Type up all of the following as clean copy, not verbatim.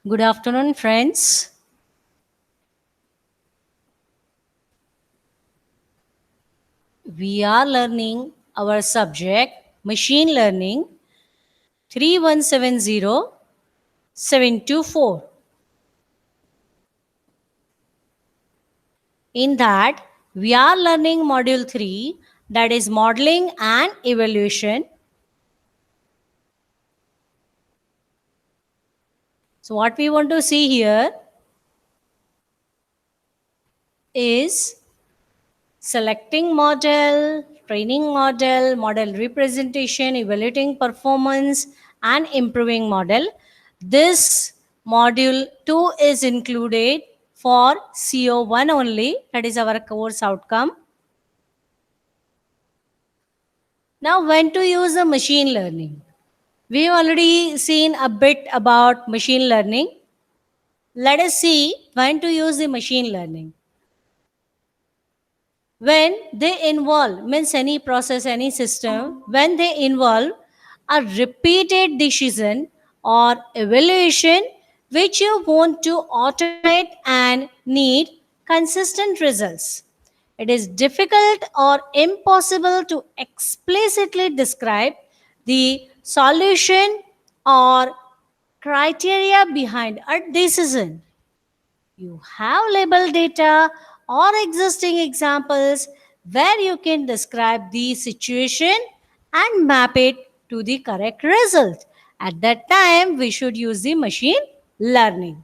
Good afternoon, friends. We are learning our subject machine learning 3170724. In that, we are learning module 3, that is modeling and evaluation. So, what we want to see here is selecting model, training model, model representation, evaluating performance, and improving model. This module 2 is included for CO1 only, that is our course outcome. Now, when to use the machine learning? We've already seen a bit about machine learning. Let us see when to use the machine learning. When they involve, means any process, any system, when they involve a repeated decision or evaluation which you want to automate and need consistent results. It is difficult or impossible to explicitly describe the solution or criteria behind a decision. You have labeled data or existing examples where you can describe the situation and map it to the correct result. At that time, we should use the machine learning.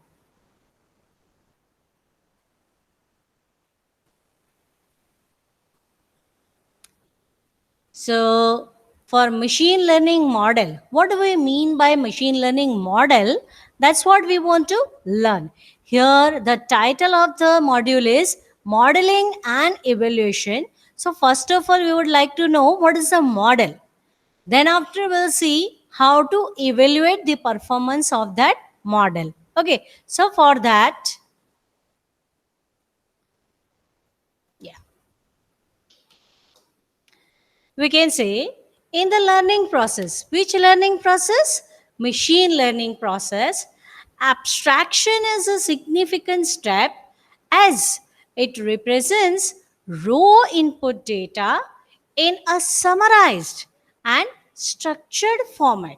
So, for machine learning model, what do we mean by machine learning model? That's what we want to learn. Here, the title of the module is Modeling and Evaluation. So, first of all, we would like to know what is a model. Then, after, we'll see how to evaluate the performance of that model. Okay, so for that, yeah, we can say in the learning process. Which learning process? Machine learning process. Abstraction is a significant step as it represents raw input data in a summarized and structured format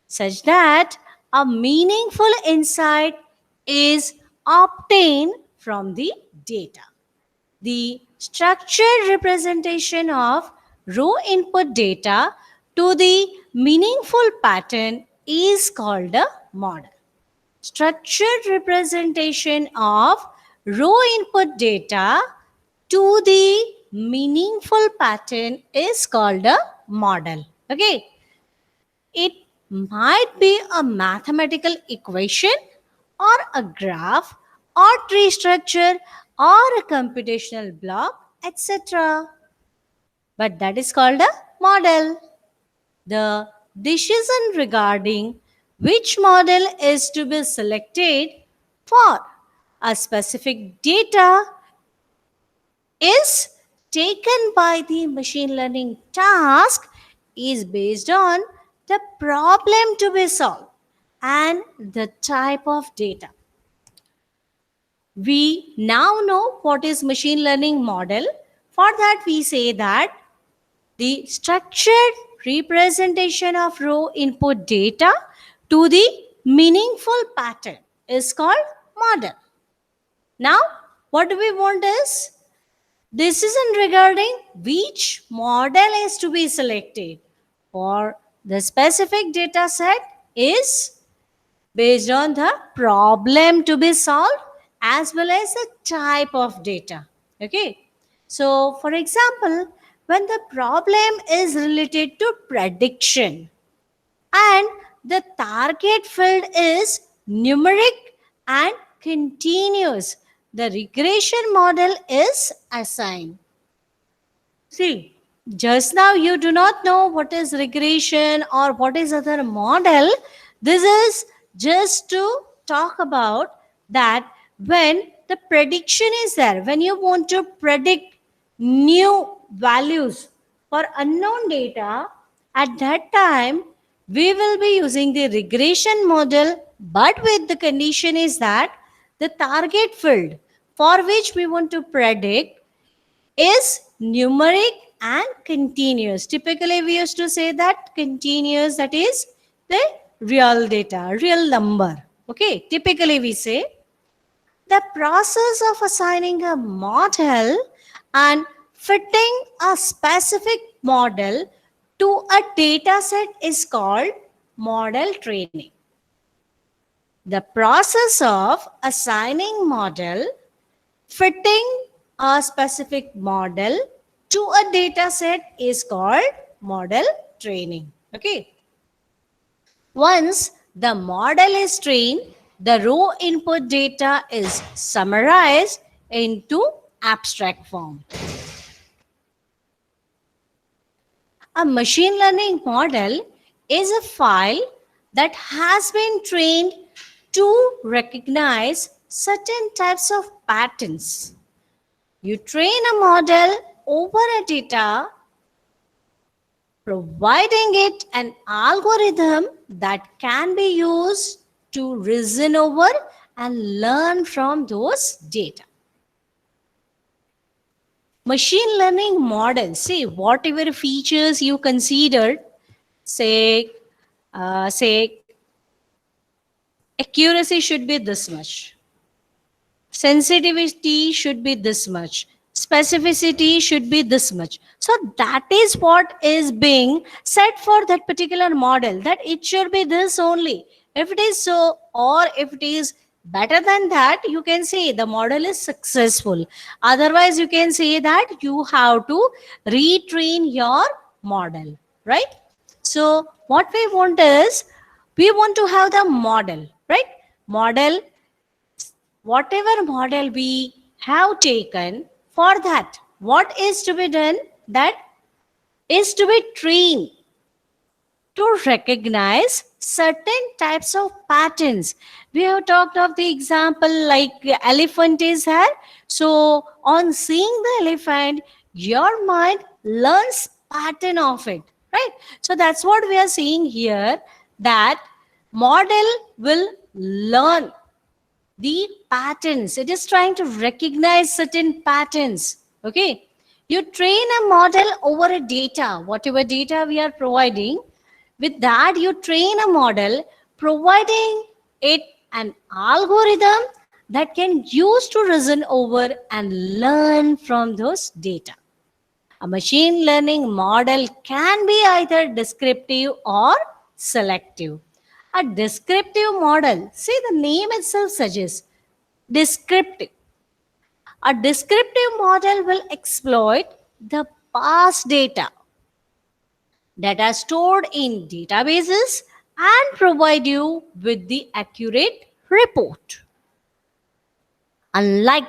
such that a meaningful insight is obtained from the data. The structured representation of raw input data to the meaningful pattern is called a model. Structured representation of raw input data to the meaningful pattern is called a model. Okay. It might be a mathematical equation or a graph or tree structure or a computational block, etc. But that is called a model. The decision regarding which model is to be selected for a specific data is taken by the machine learning task is based on the problem to be solved and the type of data. We now know what is machine learning model. For that, we say that the structured representation of raw input data to the meaningful pattern is called model. Now, what we want is decision regarding which model is to be selected for the specific data set is based on the problem to be solved as well as the type of data. Okay. So, for example, when the problem is related to prediction and the target field is numeric and continuous, the regression model is assigned. See, just now you do not know what is regression or what is other model. This is just to talk about that when the prediction is there, when you want to predict new values for unknown data, at that time we will be using the regression model but with the condition is that the target field for which we want to predict is numeric and continuous. Typically, we used to say that continuous, that is the real data, real number. Okay, typically we say the process of assigning a model and fitting a specific model to a data set is called model training. The process of assigning model, fitting a specific model to a data set is called model training. Okay. Once the model is trained, the raw input data is summarized into abstract form. A machine learning model is a file that has been trained to recognize certain types of patterns. You train a model over a data, providing it an algorithm that can be used to reason over and learn from those data. Machine learning models, say whatever features you considered, say accuracy should be this much, sensitivity should be this much, specificity should be this much. So that is what is being set for that particular model, that it should be this only. If it is so, or if it is better than that, you can say the model is successful. Otherwise, you can say that you have to retrain your model, right? So what we want is, we want to have the model, right? Model, whatever model we have taken, for that, what is to be done? That is to be trained to recognize certain types of patterns. We have talked of the example like elephant is here. So on seeing the elephant, your mind learns pattern of it, right? So that's what we are seeing here, that model will learn the patterns. It is trying to recognize certain patterns. Okay. You train a model over a data, whatever data we are providing. With that, you train a model, providing it an algorithm that can use to reason over and learn from those data. A machine learning model can be either descriptive or selective. A descriptive model, see the name itself suggests, descriptive. A descriptive model will exploit the past that are stored in databases and provide you with the accurate report. Unlike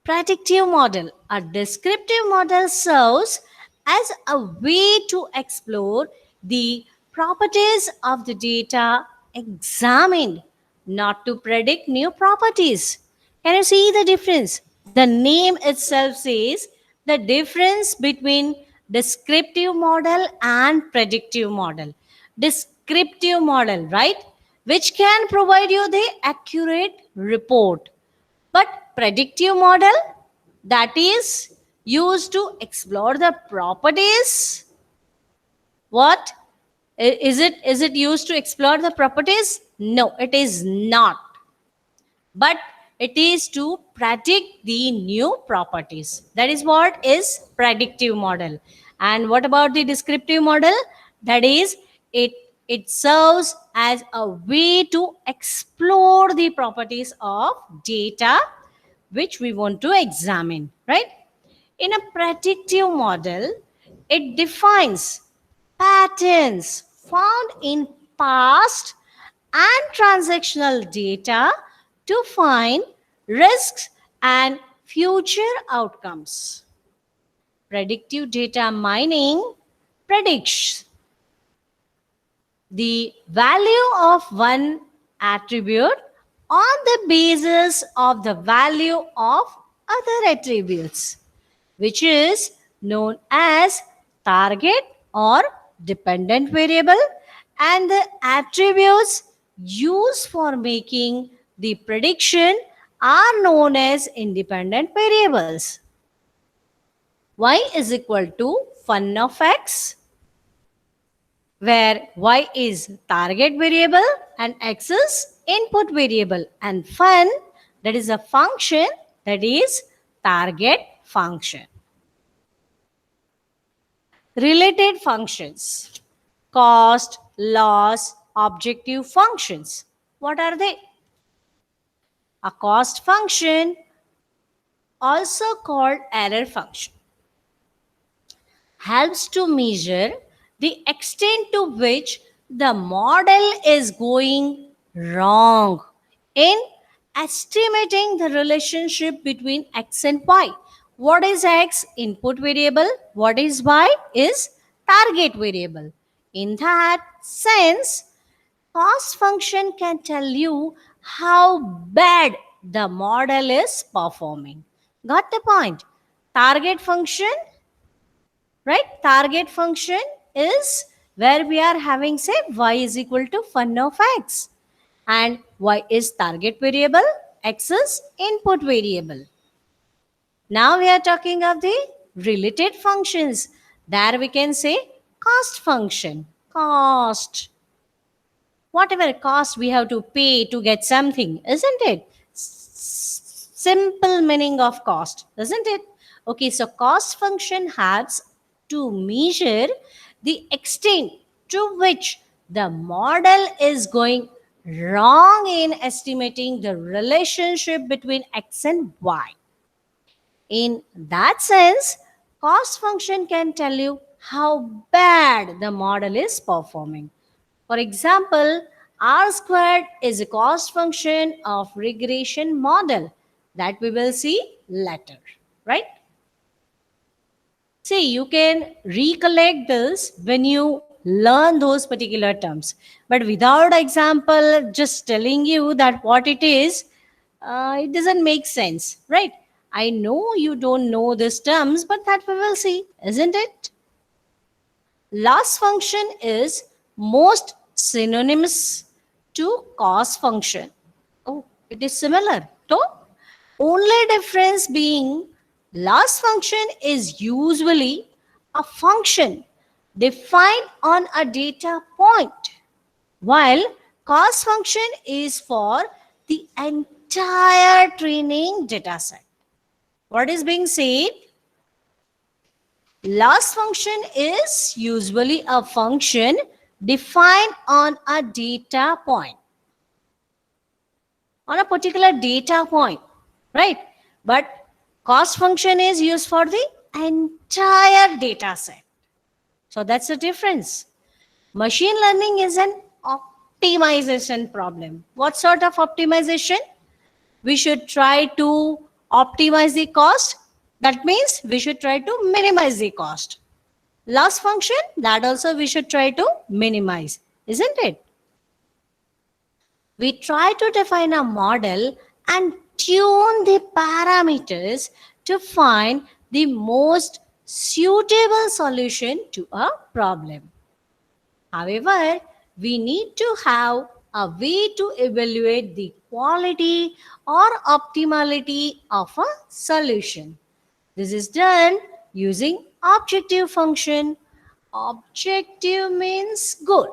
predictive model, a descriptive model serves as a way to explore the properties of the data examined, not to predict new properties. Can you see the difference? The name itself says the difference between descriptive model and predictive model. Descriptive model, right? Which can provide you the accurate report, but predictive model, that is used to explore the properties. What is it used to explore the properties? No, it is not, but it is to predict the new properties. That is what is predictive model. And what about the descriptive model? That is, it serves as a way to explore the properties of data which we want to examine, right? In a predictive model, it defines patterns found in past and transactional data to find risks and future outcomes. Predictive data mining predicts the value of one attribute on the basis of the value of other attributes, which is known as target or dependent variable, and the attributes used for making the prediction are known as independent variables. Y is equal to fun of x, where y is target variable and x is input variable, and fun, that is a function, that is target function. Related functions: cost, loss, objective functions. What are they? A cost function, also called error function, helps to measure the extent to which the model is going wrong in estimating the relationship between x and y. What is x? Input variable. What is y? Is target variable. In that sense, cost function can tell you how bad the model is performing. Got the point? Target function, right? Target function is where we are having, say, y is equal to fun of x, and y is target variable, x is input variable. Now we are talking of the related functions. There we can say cost function. Cost, whatever cost we have to pay to get something, isn't it? Simple meaning of cost, isn't it? Okay, so cost function helps to measure the extent to which the model is going wrong in estimating the relationship between x and y. In that sense, cost function can tell you how bad the model is performing. For example, R squared is a cost function of regression model that we will see later, right? See, you can recollect this when you learn those particular terms. But without example, just telling you that what it is, it doesn't make sense, right? I know you don't know these terms, but that we will see, isn't it? Loss function is most synonymous to cost function. Oh, it is similar. So, only difference being loss function is usually a function defined on a data point, while cost function is for the entire training data set. What is being said? Loss function is usually a function defined on a data point, on a particular data point, right? But cost function is used for the entire data set. So that's the difference. Machine learning is an optimization problem. What sort of optimization? We should try to optimize the cost. That means we should try to minimize the cost. Loss function, that also we should try to minimize, isn't it? We try to define a model and tune the parameters to find the most suitable solution to a problem. However, we need to have a way to evaluate the quality or optimality of a solution. This is done using objective function. Objective means good.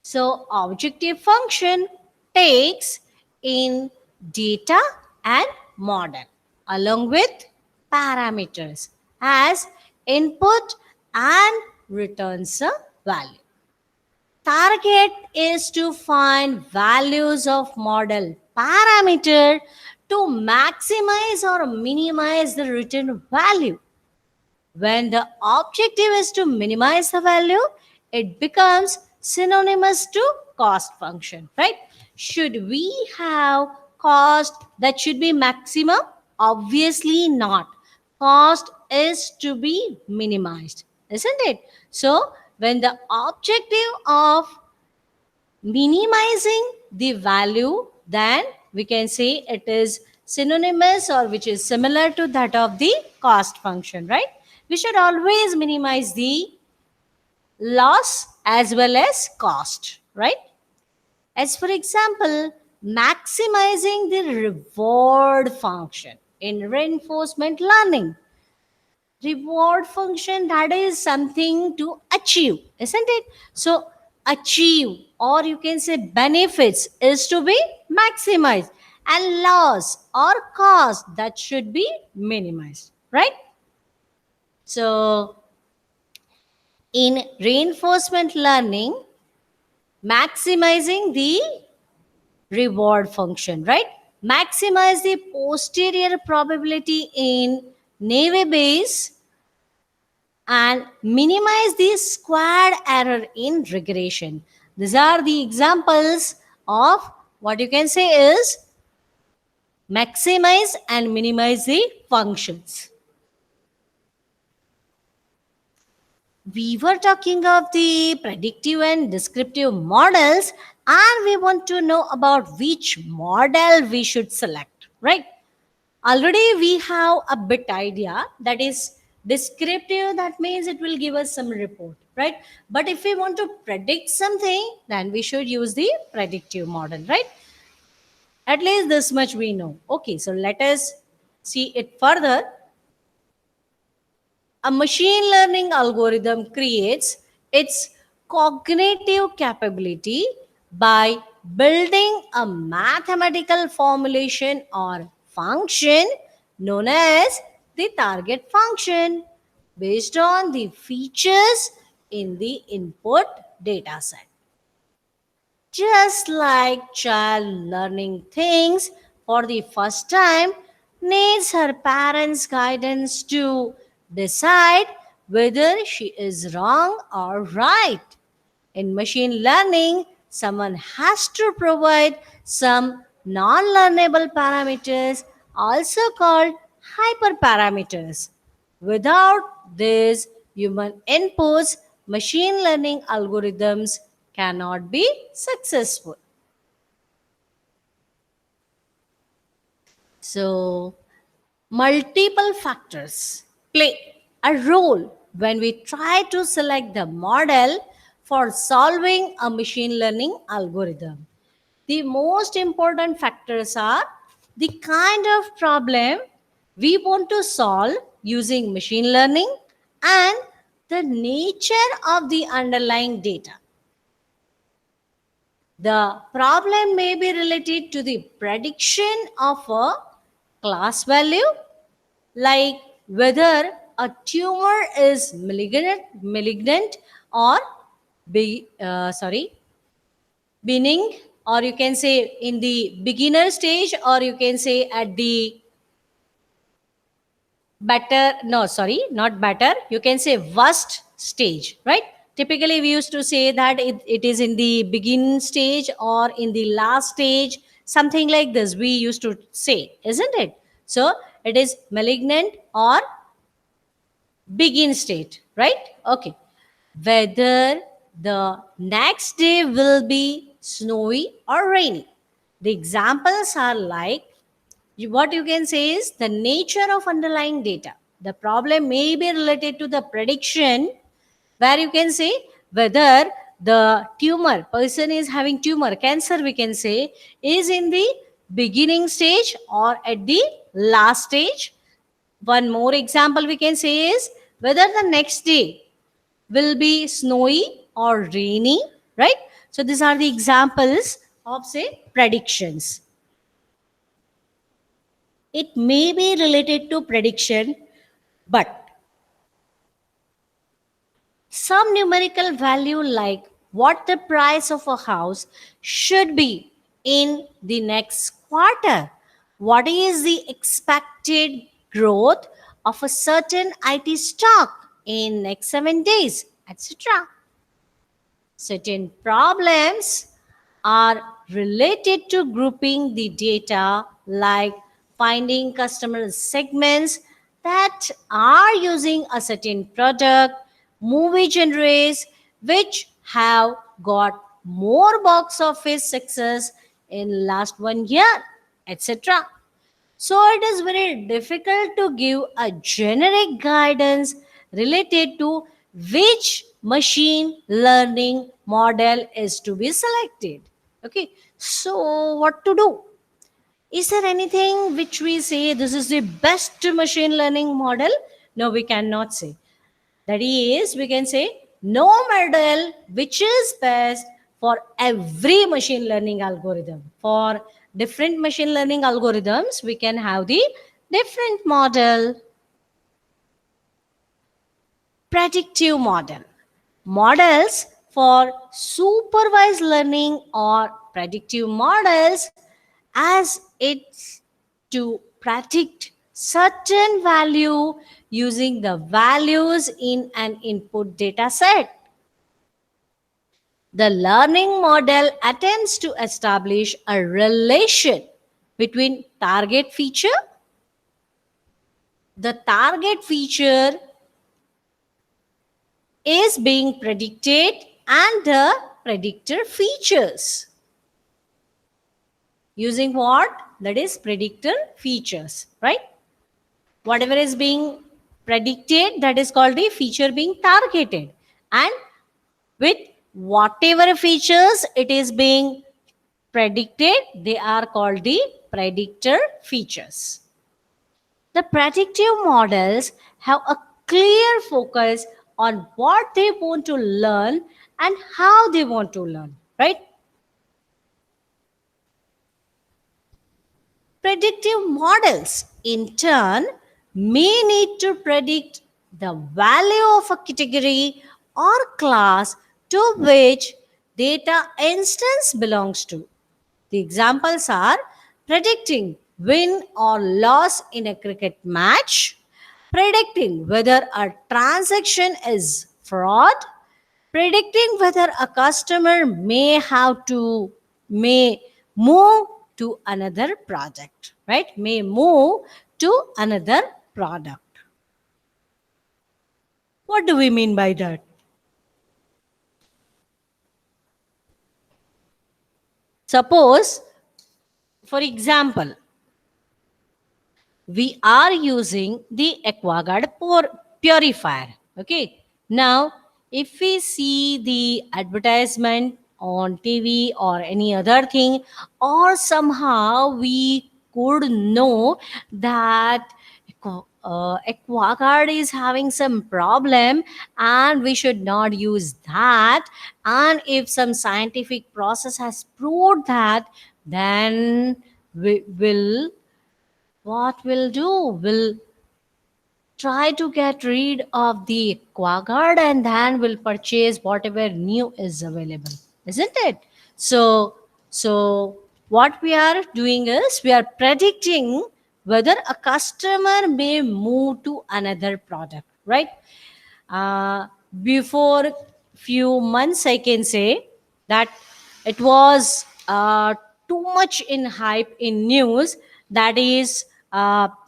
So objective function takes in data and model along with parameters as input and returns a value. Target is to find values of model parameter to maximize or minimize the return value. When the objective is to minimize the value, it becomes synonymous to cost function, right? Should we have cost that should be maximum? Obviously not. Cost is to be minimized, isn't it? So when the objective of minimizing the value, then we can say it is synonymous or which is similar to that of the cost function, right? We should always minimize the loss as well as cost, right? As for example, maximizing the reward function in reinforcement learning. Reward function, that is something to achieve, isn't it? So achieve, or you can say benefits, is to be maximized, and loss or cost, that should be minimized, right? So in reinforcement learning, maximizing the reward function, right? Maximize the posterior probability in naive Bayes and minimize the squared error in regression. These are the examples of what you can say is maximize and minimize the functions. We were talking of the predictive and descriptive models, and we want to know about which model we should select, right? Already we have a bit idea, that is descriptive, that means it will give us some report, right? But if we want to predict something, then we should use the predictive model, right? At least this much we know. Okay, so let us see it further. A machine learning algorithm creates its cognitive capability by building a mathematical formulation or function known as the target function based on the features in the input dataset. Just like child learning things for the first time needs her parents' guidance to decide whether she is wrong or right. In machine learning, someone has to provide some non learnable parameters, also called hyperparameters. Without these human inputs, machine learning algorithms cannot be successful. So, multiple factors play a role when we try to select the model for solving a machine learning algorithm. The most important factors are the kind of problem we want to solve using machine learning and the nature of the underlying data. The problem may be related to the prediction of a class value, like whether a tumor is malignant or benign, or you can say in the beginner stage, or you can say at the better, no, sorry, not better, you can say worst stage, right? Typically we used to say that it is in the begin stage or in the last stage, something like this we used to say, isn't it? So it is malignant or begin state, right? Okay. Whether the next day will be snowy or rainy. The examples are like, what you can say is the nature of underlying data. The problem may be related to the prediction, where you can say whether the tumor, person is having tumor, cancer we can say, is in the beginning stage or at the last stage. One more example we can say is whether the next day will be snowy or rainy, right? So these are the examples of say predictions. It may be related to prediction, but some numerical value like what the price of a house should be in the next quarter, what is the expected growth of a certain IT stock in next 7 days, etc. Certain problems are related to grouping the data, like finding customer segments that are using a certain product, movie genres which have got more box office success in last 1 year, etc. So it is very difficult to give a generic guidance related to which machine learning model is to be selected. Okay, so what to do? Is there anything which we say this is the best machine learning model? No, we cannot say. That is, we can say no model which is best for every machine learning algorithm. For different machine learning algorithms, we can have the different model. Predictive model. Models for supervised learning or predictive models as it's to predict certain value using the values in an input data set. The learning model attempts to establish a relation between target feature, the target feature is being predicted, and the predictor features. Using what? That is predictor features, right? Whatever is being predicted, that is called the feature being targeted. And with whatever features it is being predicted, they are called the predictor features. The predictive models have a clear focus on what they want to learn and how they want to learn, right? Predictive models, in turn, may need to predict the value of a category or class to which data instance belongs to. The examples are predicting win or loss in a cricket match, predicting whether a transaction is fraud, predicting whether a customer may move to another project, right? May move to another product. What do we mean by that? Suppose, for example, we are using the AquaGuard purifier. Okay. Now, if we see the advertisement on TV or any other thing, or somehow we could know that AquaGuard is having some problem and we should not use that. And if some scientific process has proved that, then we will what we'll do? We'll try to get rid of the Quagard and then we'll purchase whatever new is available, isn't it? So what we are doing is we are predicting whether a customer may move to another product, right? uh, Before few months I can say that it was too much in hype in news, that is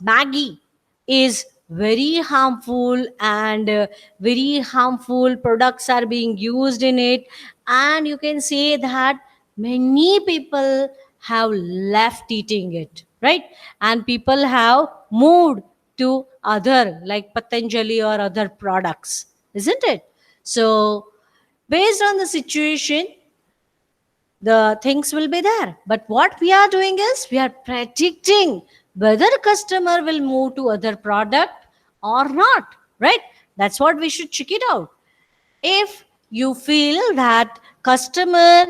Maggie is very harmful and very harmful products are being used in it, and you can say that many people have left eating it, right? And people have moved to other like Patanjali or other products, isn't it? So based on the situation, the things will be there, but what we are doing is we are predicting whether customer will move to other product or not, right? That's what we should check it out. If you feel that customer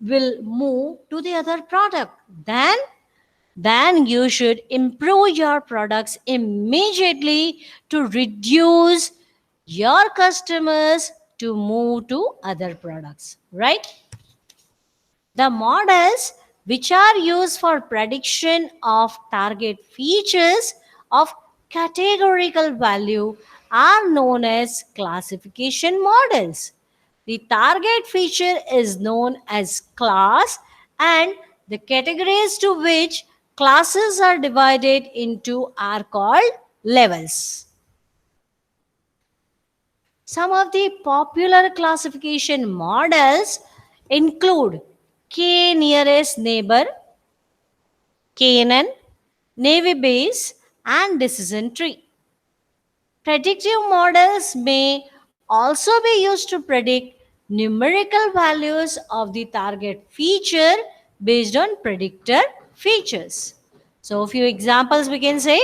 will move to the other product, then you should improve your products immediately to reduce your customers to move to other products, right? The models which are used for prediction of target features of categorical value are known as classification models. The target feature is known as class, and the categories to which classes are divided into are called levels. Some of the popular classification models include K nearest neighbor, KNN, Navy base, and decision tree. Predictive models may also be used to predict numerical values of the target feature based on predictor features. So, a few examples we can say: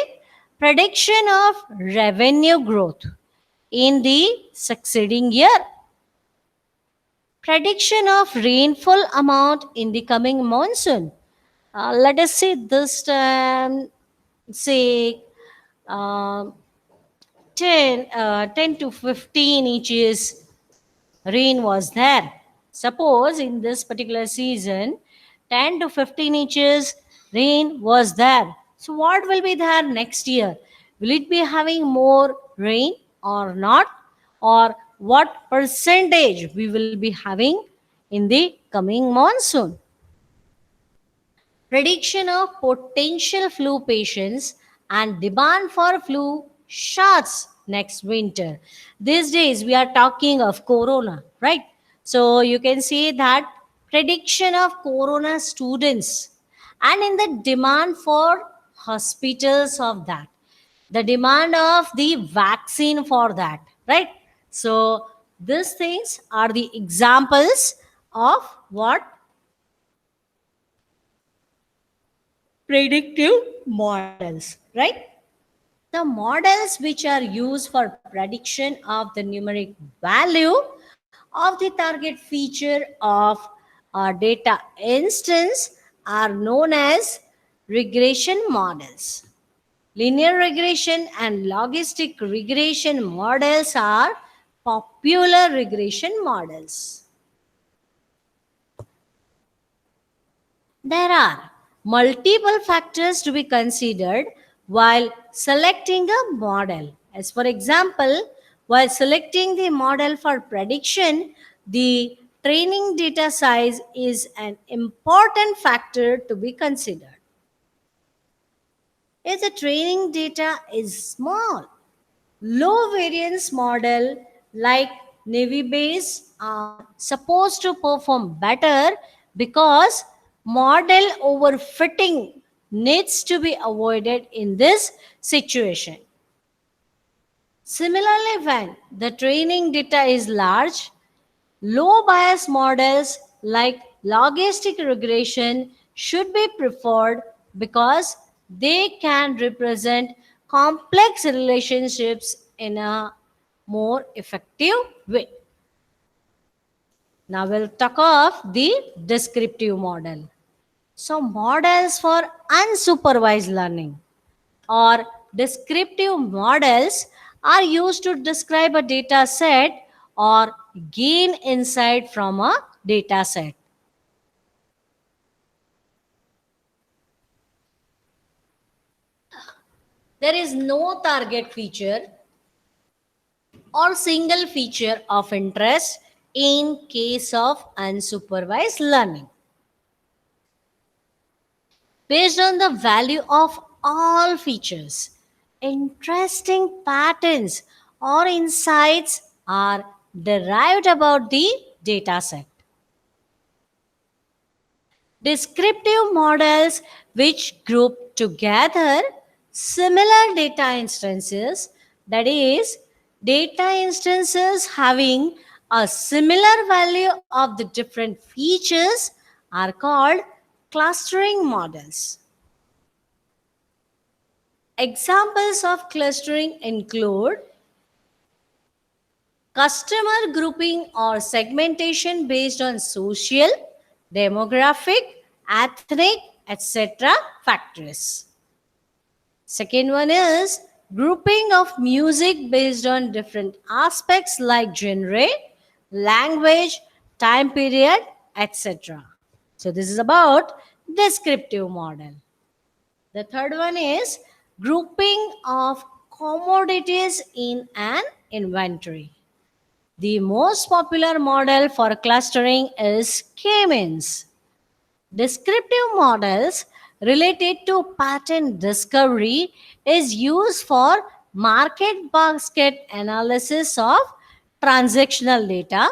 prediction of revenue growth in the succeeding year, prediction of rainfall amount in the coming monsoon. Let us see this time, say um 10 to 15 inches rain was there. Suppose in this particular season, 10 to 15 inches rain was there. So, what will be there next year? Will it be having more rain or not? Or what percentage we will be having in the coming monsoon? Prediction of potential flu patients and demand for flu shots next winter. These days we are talking of corona, right? So you can see that prediction of corona students and in the demand for hospitals of that, the demand of the vaccine for that, right? So these things are the examples of what predictive models, right? The models which are used for prediction of the numeric value of the target feature of a data instance are known as regression models. Linear regression and logistic regression models are popular regression models. There are multiple factors to be considered while selecting a model. As for example, while selecting the model for prediction, the training data size is an important factor to be considered. If the training data is small, low variance model like Navy Base are supposed to perform better because model overfitting needs to be avoided in this situation. Similarly, when the training data is large, low bias models like logistic regression should be preferred because they can represent complex relationships in a more effective way. Now we'll talk of the descriptive model. So, models for unsupervised learning or descriptive models are used to describe a data set or gain insight from a data set. There is no target feature or single feature of interest in case of unsupervised learning. Based on the value of all features, interesting patterns or insights are derived about the dataset. Descriptive models which group together similar data instances, that is, data instances having a similar value of the different features, are called clustering models. Examples of clustering include customer grouping or segmentation based on social, demographic, ethnic, etc. factors. Second one is grouping of music based on different aspects like genre, language, time period, etc. So this is about descriptive model. The third one is grouping of commodities in an inventory. The most popular model for clustering is K-means. Descriptive models related to pattern discovery is used for market basket analysis of transactional data.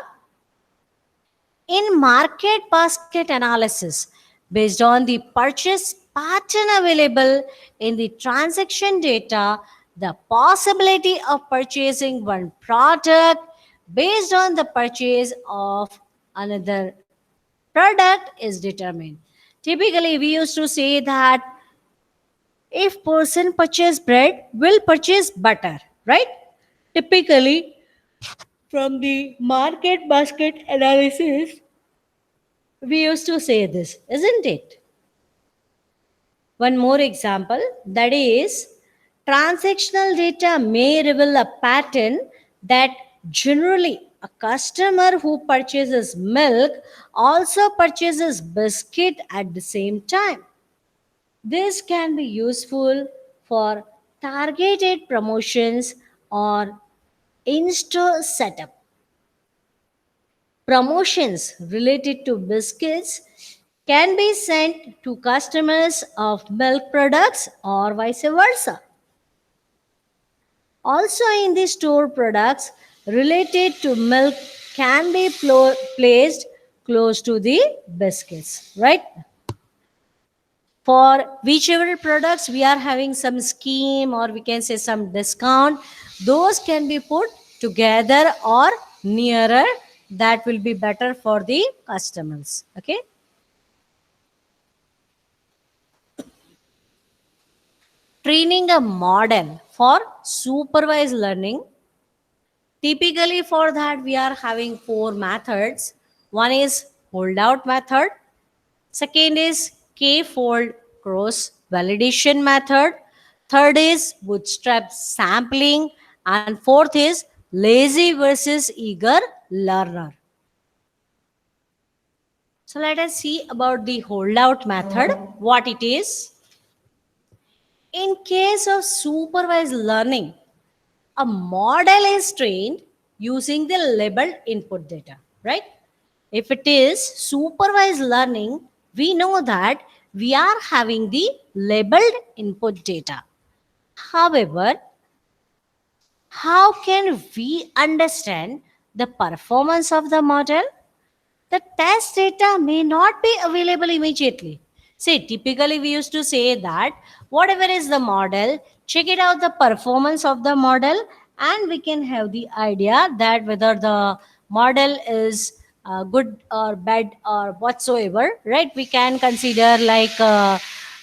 In market basket analysis, based on the purchase pattern available in the transaction data, the possibility of purchasing one product based on the purchase of another product is determined. Typically, we used to say that if person purchase bread, will purchase butter, right? Typically, from the market basket analysis, we used to say this, isn't it? One more example, that is, transactional data may reveal a pattern that generally a customer who purchases milk also purchases biscuit at the same time. This can be useful for targeted promotions or in-store setup. Promotions related to biscuits can be sent to customers of milk products or vice versa. Also, in the store products related to milk can be placed close to the biscuits, right? For whichever products we are having some scheme or we can say some discount, those can be put together or nearer. That will be better for the customers. Okay. Training a model for supervised learning. Typically, for that, we are having four methods. One is holdout method, second is k-fold cross validation method, third is bootstrap sampling, and fourth is lazy versus eager learner. So let us see about the holdout method, what it is. In case of supervised learning, a model is trained using the labeled input data, right? If it is supervised learning, we know that we are having the labeled input data. However, how can we understand the performance of the model? The test data may not be available immediately. See, typically we used to say that whatever is the model, check it out the performance of the model, and we can have the idea that whether the model is good or bad or whatsoever, right? We can consider like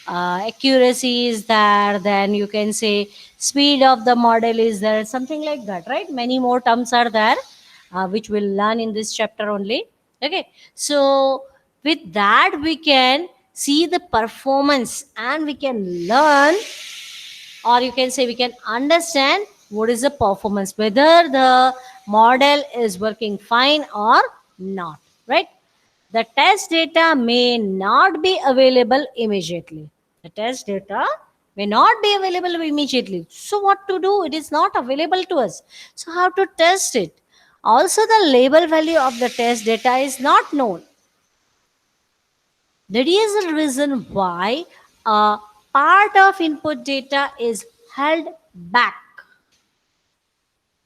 accuracy is there, then you can say speed of the model is there, something like that, right? Many more terms are there, which we'll learn in this chapter only. Okay, so with that we can see the performance and we can learn, or you can say we can understand what is the performance, whether the model is working fine or not, right? The test data may not be available immediately. The test data may not be available immediately. So what to do? It is not available to us. So how to test it? Also, the label value of the test data is not known. That is the reason why a part of input data is held back.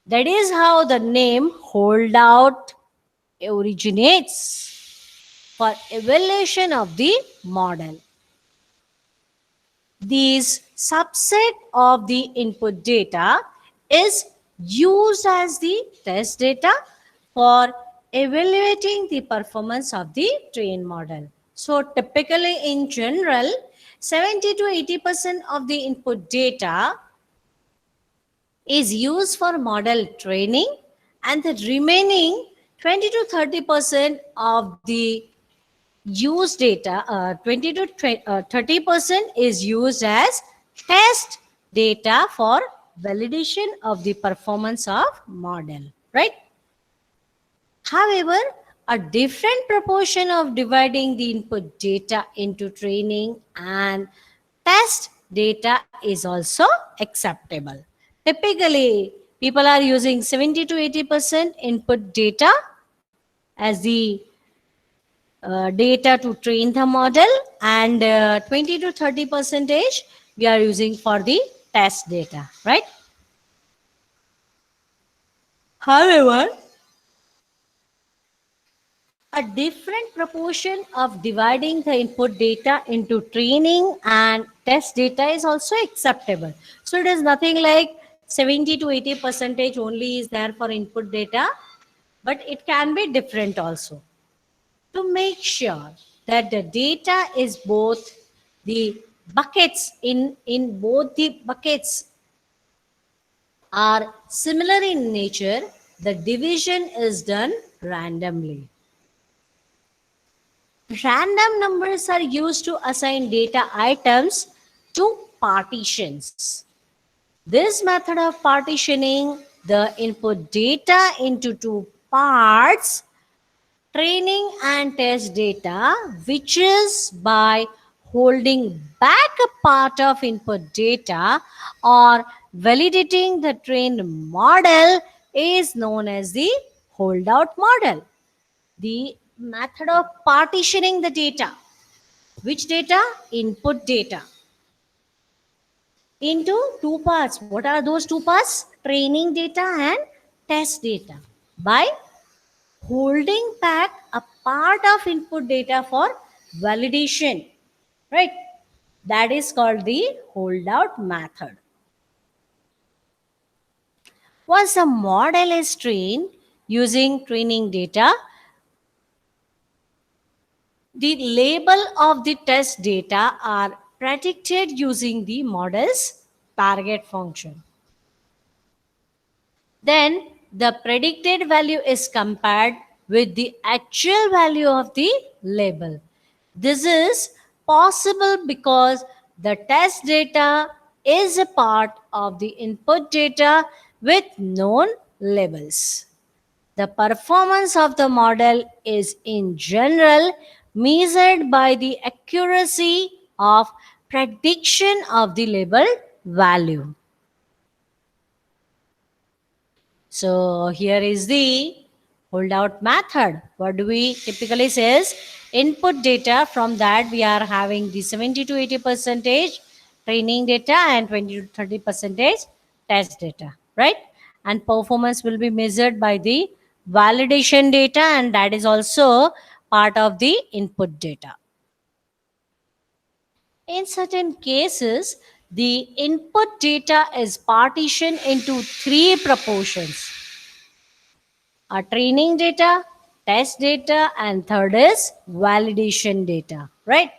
That is how the name holdout originates for evaluation of the model. This subset of the input data is used as the test data for evaluating the performance of the trained model. So typically in general, 70 to 80% of the input data is used for model training, and the remaining 20 to 30% of the used data, 20 to 30% is used as test data for validation of the performance of model, right? However, a different proportion of dividing the input data into training and test data is also acceptable. Typically, people are using 70 to 80% input data as the data to train the model, and 20 to 30 percentage we are using for the test data, right? However, a different proportion of dividing the input data into training and test data is also acceptable. So it is nothing like 70 to 80 percentage only is there for input data, but it can be different also. To make sure that the data is both the buckets in both the buckets are similar in nature, the division is done randomly. Random numbers are used to assign data items to partitions. This method of partitioning the input data into two parts, training and test data, which is by holding back a part of input data or validating the trained model, is known as the holdout model. The method of partitioning the data. Which data? Input data. Into two parts. What are those two parts? Training data and test data. By holding back a part of input data for validation. Right? That is called the holdout method. Once a model is trained using training data, the label of the test data are predicted using the model's target function. Then the predicted value is compared with the actual value of the label. This is possible because the test data is a part of the input data with known labels. The performance of the model is in general measured by the accuracy of prediction of the label value. So here is the holdout method. What do we typically says? Input data, from that we are having the 70 to 80 percentage training data and 20 to 30 percentage test data, right? And performance will be measured by the validation data, and that is also part of the input data. In certain cases, the input data is partitioned into three proportions: our training data, test data, and third is validation data, right?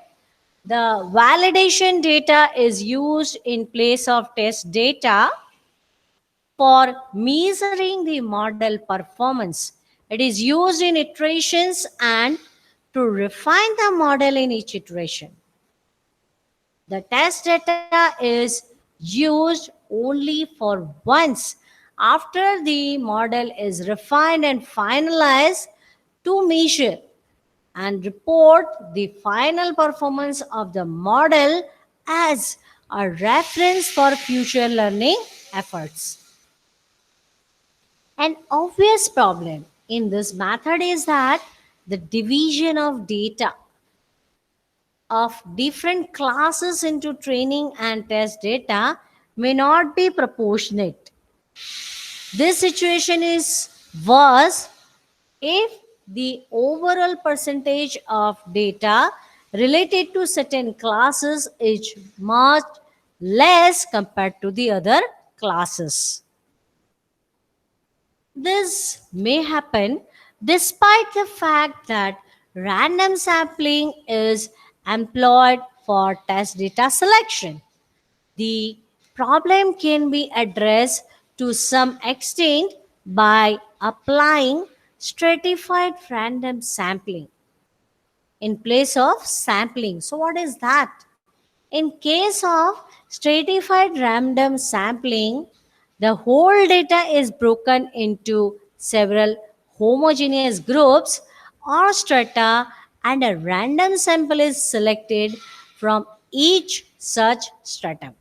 The validation data is used in place of test data for measuring the model performance. It is used in iterations and to refine the model in each iteration. The test data is used only for once after the model is refined and finalized to measure and report the final performance of the model as a reference for future learning efforts. An obvious problem in this method is that the division of data of different classes into training and test data may not be proportionate. This situation is worse if the overall percentage of data related to certain classes is much less compared to the other classes. This may happen despite the fact that random sampling is employed for test data selection. The problem can be addressed to some extent by applying stratified random sampling in place of sampling. So, what is that? In case of stratified random sampling, the whole data is broken into several homogeneous groups or strata, and a random sample is selected from each such stratum.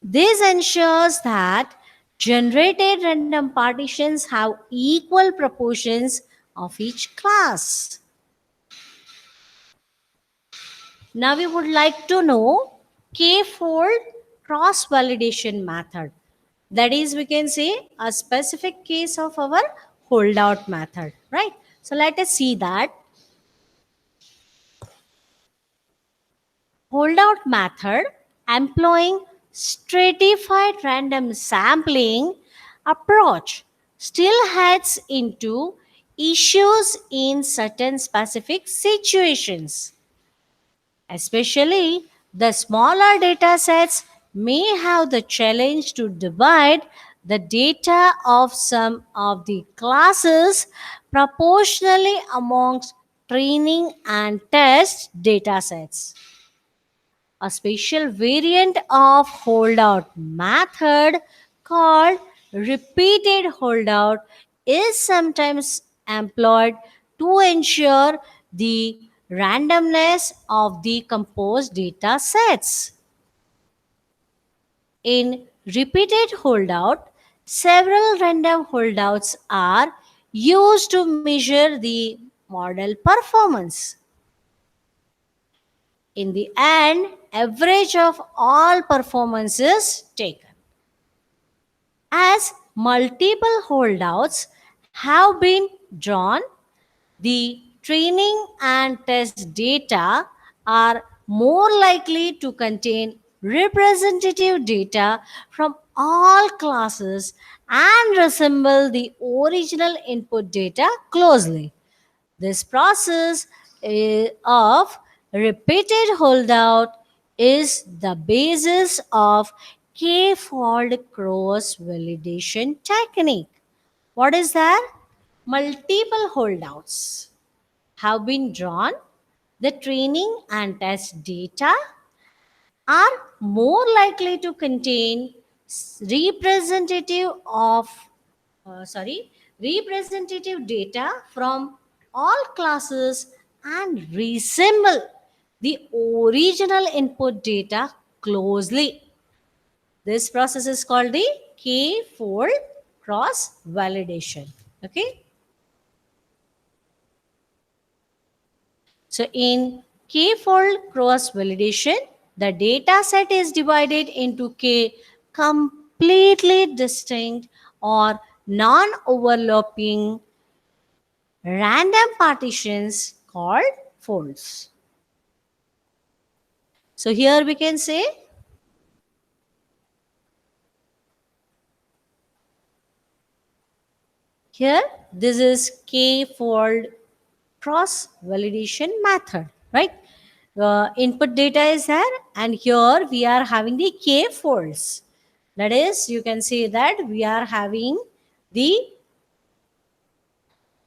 This ensures that generated random partitions have equal proportions of each class. Now we would like to know k-fold cross-validation method. That is, we can say a specific case of our holdout method, right? So let us see that. Holdout method employing stratified random sampling approach still heads into issues in certain specific situations. Especially the smaller data sets may have the challenge to divide the data of some of the classes proportionally amongst training and test data sets. A special variant of holdout method called repeated holdout is sometimes employed to ensure the randomness of the composed data sets. In repeated holdout, several random holdouts are used to measure the model performance. In the end, average of all performances taken. As multiple holdouts have been drawn, the training and test data are more likely to contain representative data from all classes and resemble the original input data closely. This process of repeated holdout is the basis of k-fold cross validation technique. What is that? Multiple holdouts have been drawn. The training and test data are more likely to contain representative of representative data from all classes and resemble the original input data closely. This process is called the k-fold cross validation. Okay. So in k-fold cross validation, the data set is divided into k completely distinct or non-overlapping random partitions called folds. So here we can say here this is k-fold cross validation method, right? Input data is there, and here we are having the k folds. That is, you can say that we are having the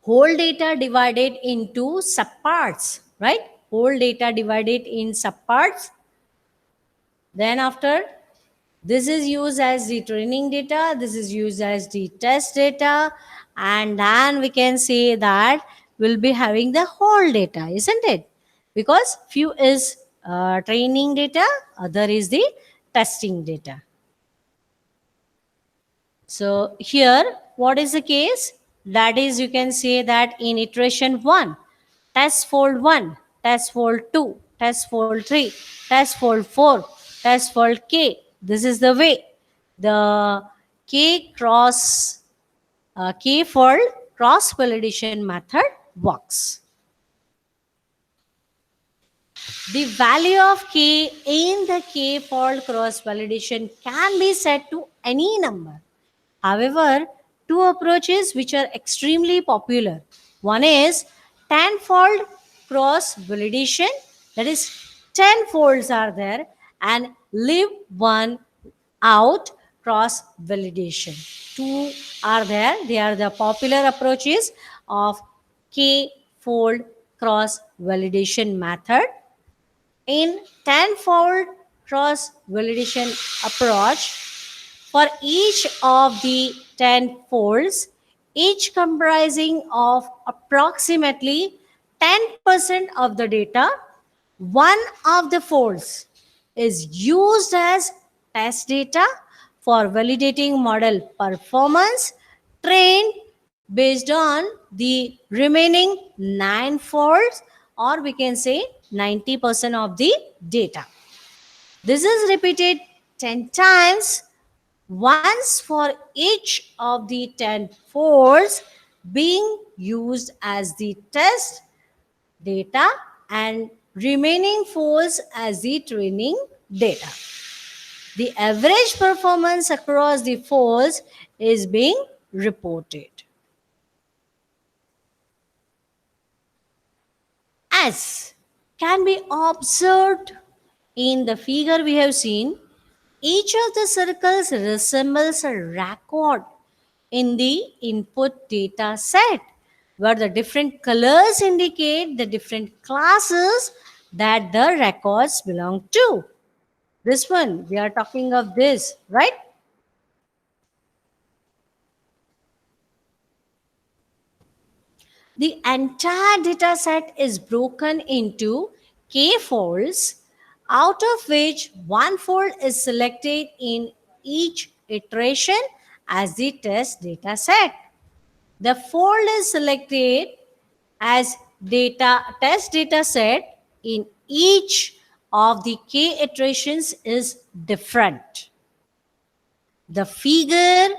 whole data divided into subparts, right? Whole data divided in subparts. Then after, this is used as the training data, this is used as the test data, and then we can say that we'll be having the whole data, isn't it? Because few is training data, other is the testing data. So here, what is the case? That is, you can say that in iteration 1, test fold 1, test fold 2, test fold 3, test fold 4, test fold k. This is the way the k fold cross validation method works. The value of k in the k fold cross validation can be set to any number. However, two approaches which are extremely popular. One is tenfold cross validation, that is, 10 folds are there, and leave one out cross validation. Two are there, they are the popular approaches of K fold cross validation method. In tenfold cross validation approach, for each of the 10 folds, each comprising of approximately 10% of the data, one of the folds is used as test data for validating model performance trained based on the remaining 9 folds, or we can say 90% of the data. This is repeated 10 times, once for each of the 10 folds being used as the test data and remaining folds as the training data. The average performance across the folds is being reported. As can be observed in the figure we have seen, each of the circles resembles a record in the input data set, where the different colors indicate the different classes that the records belong to. This one, we are talking of this, right? The entire data set is broken into k folds, out of which one fold is selected in each iteration as the test data set. The fold is selected as test data set in each of the k iterations is different. The figure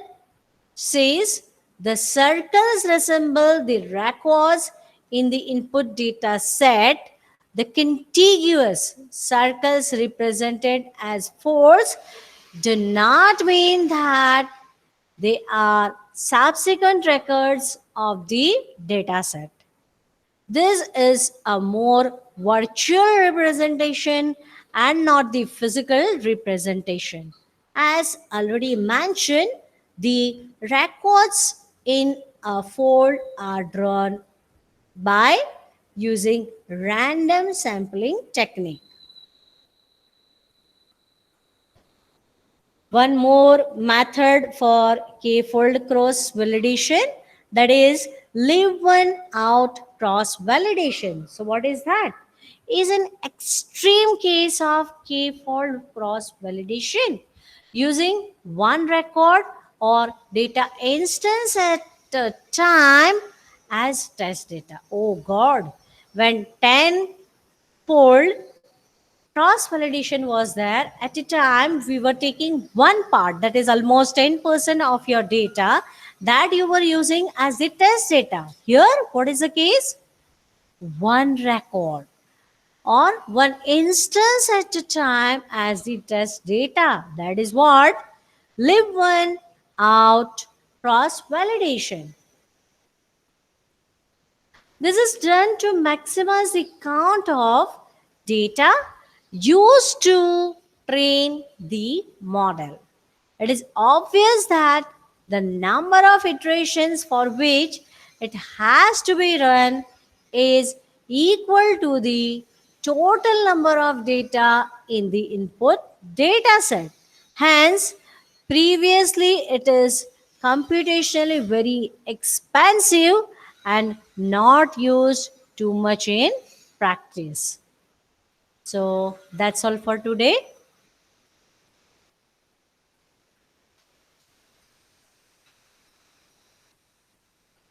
says the circles resemble the records in the input data set. The contiguous circles represented as folds do not mean that they are subsequent records of the data set. This is a more virtual representation and not the physical representation. As already mentioned, the records in a fold are drawn by using random sampling technique. One more method for k-fold cross validation, that is leave one out cross validation. So what is that? Is an extreme case of k-fold cross validation using one record or data instance at a time as test data. Oh God, when 10 fold cross validation was there, at a time we were taking one part, that is almost 10% of your data, that you were using as the test data. Here what is the case? One record or one instance at a time as the test data. That is what leave one out cross validation. This is done to maximize the count of data used to train the model. It is obvious that the number of iterations for which it has to be run is equal to the total number of data in the input data set. Hence, previously it is computationally very expensive and not used too much in practice. So that's all for today.